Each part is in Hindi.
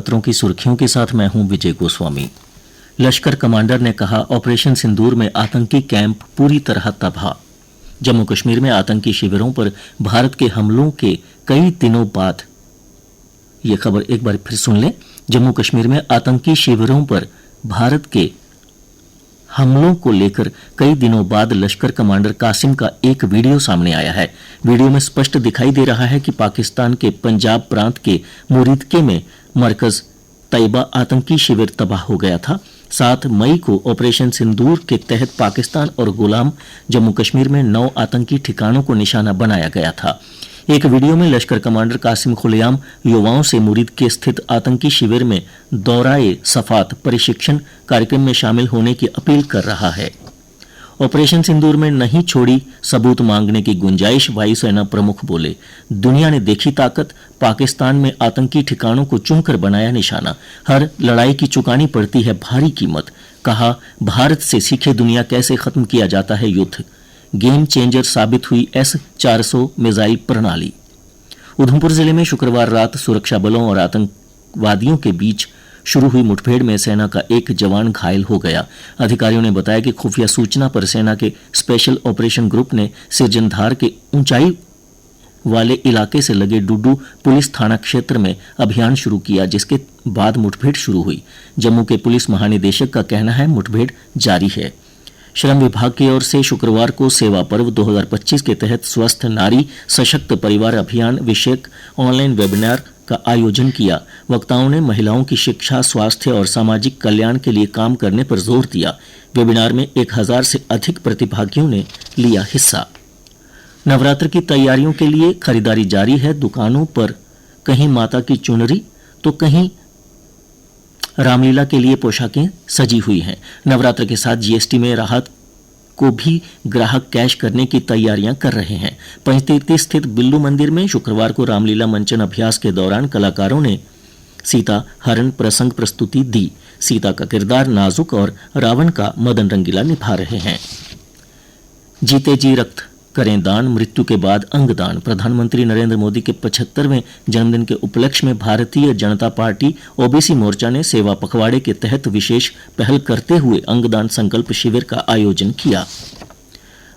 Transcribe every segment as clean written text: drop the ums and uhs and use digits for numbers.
खबरों की सुर्खियों के साथ मैं हूं विजय गोस्वामी। लश्कर कमांडर ने कहा, ऑपरेशन सिंदूर में आतंकी कैंप पूरी तरह तबाह। जम्मू कश्मीर में आतंकी शिविरों पर भारत के हमलों के कई दिनों बाद, ये खबर एक बार फिर सुन लें, जम्मू कश्मीर में आतंकी शिविरों पर भारत के हमलों को लेकर कई दिनों बाद लश्कर कमांडर कासिम का एक वीडियो सामने आया है। वीडियो में स्पष्ट दिखाई दे रहा है कि पाकिस्तान के पंजाब प्रांत के मुरीदके में मरकज तैयबा आतंकी शिविर तबाह हो गया था। 7 मई को ऑपरेशन सिंदूर के तहत पाकिस्तान और गुलाम जम्मू कश्मीर में 9 आतंकी ठिकानों को निशाना बनाया गया था। एक वीडियो में लश्कर कमांडर कासिम खुलेआम युवाओं से मुरीद के स्थित आतंकी शिविर में दौराए सफात प्रशिक्षण कार्यक्रम में शामिल होने की अपील कर रहा है। ऑपरेशन सिंदूर में नहीं छोड़ी सबूत मांगने की गुंजाइश, वायुसेना प्रमुख बोले। दुनिया ने देखी ताकत, पाकिस्तान में आतंकी ठिकानों को चुनकर बनाया निशाना। हर लड़ाई की चुकानी पड़ती है भारी कीमत। कहा, भारत से सीखे दुनिया कैसे खत्म किया जाता है युद्ध। गेम चेंजर साबित हुई S-400 मिसाइल प्रणाली। उधमपुर जिले में शुक्रवार रात सुरक्षा बलों और आतंकवादियों के बीच शुरू हुई मुठभेड़ में सेना का एक जवान घायल हो गया। अधिकारियों ने बताया कि खुफिया सूचना पर सेना के स्पेशल ऑपरेशन ग्रुप ने सिरजनधार के ऊंचाई वाले इलाके से लगे डुडू पुलिस थाना क्षेत्र में अभियान शुरू किया, जिसके बाद मुठभेड़ शुरू हुई। जम्मू के पुलिस महानिदेशक का कहना है, मुठभेड़ जारी है। श्रम विभाग की ओर से शुक्रवार को सेवा पर्व 2025 के तहत स्वस्थ नारी सशक्त परिवार अभियान विषयक ऑनलाइन वेबिनार का आयोजन किया। वक्ताओं ने महिलाओं की शिक्षा, स्वास्थ्य और सामाजिक कल्याण के लिए काम करने पर जोर दिया। वेबिनार में 1000 से अधिक प्रतिभागियों ने लिया हिस्सा। नवरात्र की तैयारियों के लिए खरीदारी जारी है। दुकानों पर कहीं माता की चुनरी तो कहीं रामलीला के लिए पोशाकें सजी हुई हैं। नवरात्र के साथ जीएसटी में राहत को भी ग्राहक कैश करने की तैयारियां कर रहे हैं। पंचतीर्थी स्थित बिल्लू मंदिर में शुक्रवार को रामलीला मंचन अभ्यास के दौरान कलाकारों ने सीता हरण प्रसंग प्रस्तुति दी। सीता का किरदार नाजुक और रावण का मदन रंगीला निभा रहे हैं। जीते जी रक्त करें दान, मृत्यु के बाद अंगदान। प्रधानमंत्री नरेंद्र मोदी के 75वें जन्मदिन के उपलक्ष्य में भारतीय जनता पार्टी ओबीसी मोर्चा ने सेवा पखवाड़े के तहत विशेष पहल करते हुए अंगदान संकल्प शिविर का आयोजन किया।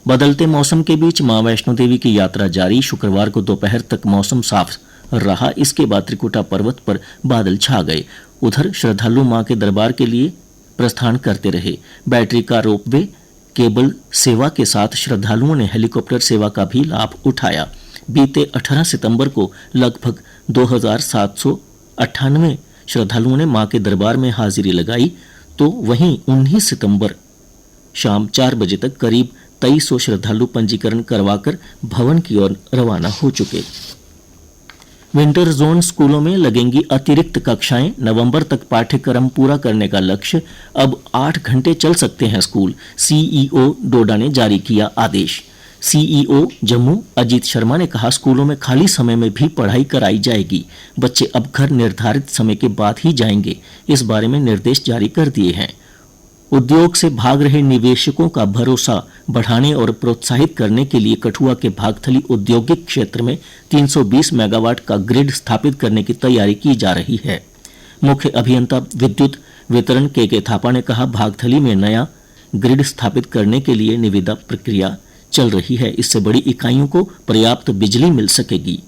बदलते मौसम के बीच मां वैष्णो देवी की यात्रा जारी। शुक्रवार को दोपहर तक मौसम साफ रहा। इसके बाद त्रिकुटा पर्वत पर बादल छा गए। उधर श्रद्धालु मां के दरबार के लिए प्रस्थान करते रहे। बैटरी का रोपवे, केबल सेवा के साथ श्रद्धालुओं ने हेलीकॉप्टर सेवा का भी लाभ उठाया। बीते 18 सितंबर को लगभग 2798 श्रद्धालुओं ने मां के दरबार में हाजिरी लगाई, तो वहीं 19 सितंबर शाम 4 बजे तक करीब 2300 श्रद्धालु पंजीकरण करवाकर भवन की ओर रवाना हो चुके। विंटर जोन स्कूलों में लगेंगी अतिरिक्त कक्षाएं। नवंबर तक पाठ्यक्रम पूरा करने का लक्ष्य। अब 8 घंटे चल सकते हैं स्कूल। सीईओ डोडा ने जारी किया आदेश। सीईओ जम्मू अजीत शर्मा ने कहा, स्कूलों में खाली समय में भी पढ़ाई कराई जाएगी। बच्चे अब घर निर्धारित समय के बाद ही जाएंगे। इस बारे में निर्देश जारी कर दिए हैं। उद्योग से भाग रहे निवेशकों का भरोसा बढ़ाने और प्रोत्साहित करने के लिए कठुआ के भागथली औद्योगिक क्षेत्र में 320 मेगावाट का ग्रिड स्थापित करने की तैयारी की जा रही है। मुख्य अभियंता विद्युत वितरण के थापा ने कहा, भागथली में नया ग्रिड स्थापित करने के लिए निविदा प्रक्रिया चल रही है। इससे बड़ी इकाइयों को पर्याप्त बिजली मिल सकेगी।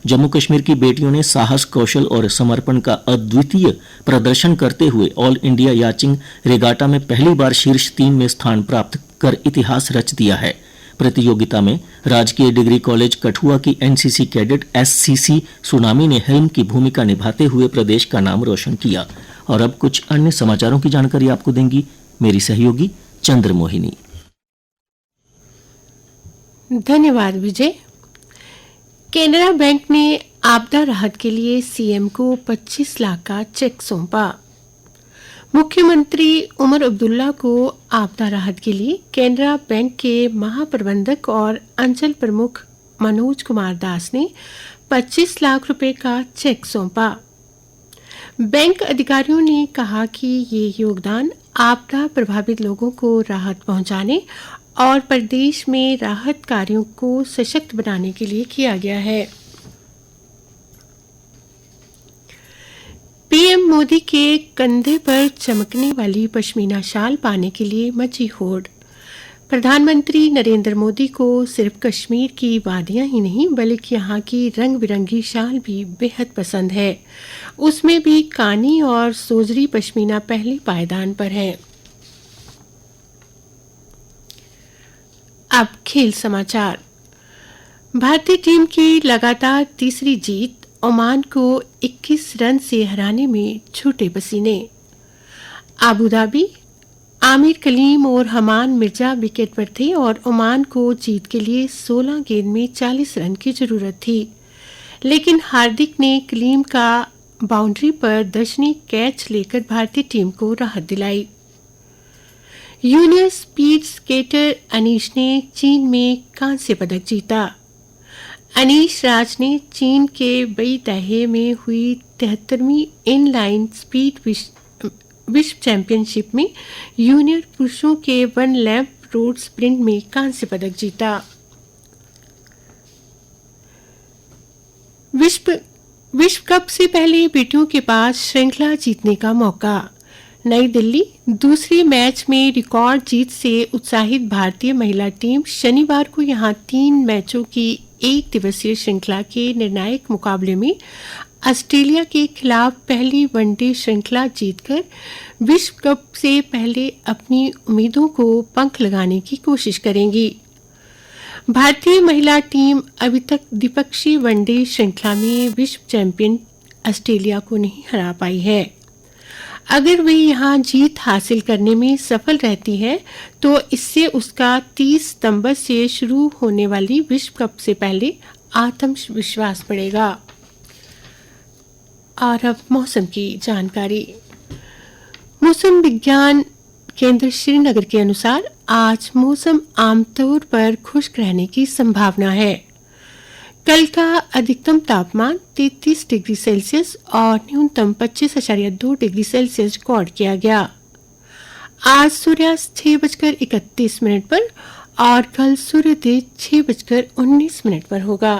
जम्मू कश्मीर की बेटियों ने साहस, कौशल और समर्पण का अद्वितीय प्रदर्शन करते हुए ऑल इंडिया याचिंग रेगाटा में पहली बार शीर्ष 3 में स्थान प्राप्त कर इतिहास रच दिया है। प्रतियोगिता में राजकीय डिग्री कॉलेज कठुआ की एनसीसी कैडेट एससीसी सुनामी ने हेल्म की भूमिका निभाते हुए प्रदेश का नाम रोशन किया। और अब कुछ अन्य समाचारों की जानकारी आपको देंगी मेरी सहयोगी चंद्रमोहिनी। धन्यवाद विजय। केनरा बैंक ने आपदा राहत के लिए सीएम को 25 लाख का चेक सौंपा। मुख्यमंत्री उमर अब्दुल्ला को आपदा राहत के लिए केनरा बैंक के महाप्रबंधक और अंचल प्रमुख मनोज कुमार दास ने 25 लाख रुपए का चेक सौंपा। बैंक अधिकारियों ने कहा कि ये योगदान आपदा प्रभावित लोगों को राहत पहुंचाने और प्रदेश में राहत कार्यों को सशक्त बनाने के लिए किया गया है। पीएम पीएम मोदी के कंधे पर चमकने वाली पश्मीना शाल पाने के लिए मची होड़। प्रधानमंत्री नरेंद्र मोदी को सिर्फ कश्मीर की वादियां ही नहीं बल्कि यहाँ की रंग बिरंगी शाल भी बेहद पसंद है। उसमें भी कानी और सोजरी पश्मीना पहले पायदान पर है। अब खेल समाचार। भारतीय टीम की लगातार तीसरी जीत, ओमान को 21 रन से हराने में छूटे पसीने। अबू धाबी, आमिर कलीम और हमान मिर्जा विकेट पर थे और ओमान को जीत के लिए 16 गेंद में 40 रन की जरूरत थी, लेकिन हार्दिक ने कलीम का बाउंड्री पर दर्शनीय कैच लेकर भारतीय टीम को राहत दिलाई। जूनियर स्पीड स्केटर अनीश ने चीन में कांस्य पदक जीता। अनीश राज ने चीन के बेईताहे में हुई 73वीं इनलाइन स्पीड विश्व चैंपियनशिप में जूनियर पुरुषों के 1 लैप रोड स्प्रिंट में कांस्य पदक जीता। विश्व कप से पहले बेटियों के पास श्रृंखला जीतने का मौका। नई दिल्ली, दूसरे मैच में रिकॉर्ड जीत से उत्साहित भारतीय महिला टीम शनिवार को यहां 3 मैचों की एक दिवसीय श्रृंखला के निर्णायक मुकाबले में ऑस्ट्रेलिया के खिलाफ पहली वनडे श्रृंखला जीतकर विश्व कप से पहले अपनी उम्मीदों को पंख लगाने की कोशिश करेंगी। भारतीय महिला टीम अभी तक द्विपक्षीय वनडे श्रृंखला में विश्व चैंपियन ऑस्ट्रेलिया को नहीं हरा पाई है। अगर वे यहां जीत हासिल करने में सफल रहती है तो इससे उसका 30 सितंबर से शुरू होने वाली विश्व कप से पहले आत्मविश्वास बढ़ेगा। और अब मौसम की जानकारी। मौसम विज्ञान केंद्र श्रीनगर के अनुसार आज मौसम आमतौर पर खुश्क रहने की संभावना है। कल का अधिकतम तापमान 33 डिग्री सेल्सियस और न्यूनतम 25.2 डिग्री सेल्सियस रिकॉर्ड किया गया। आज सूर्यास्त 6:31 पर और कल सूर्योदय 6:19 पर होगा।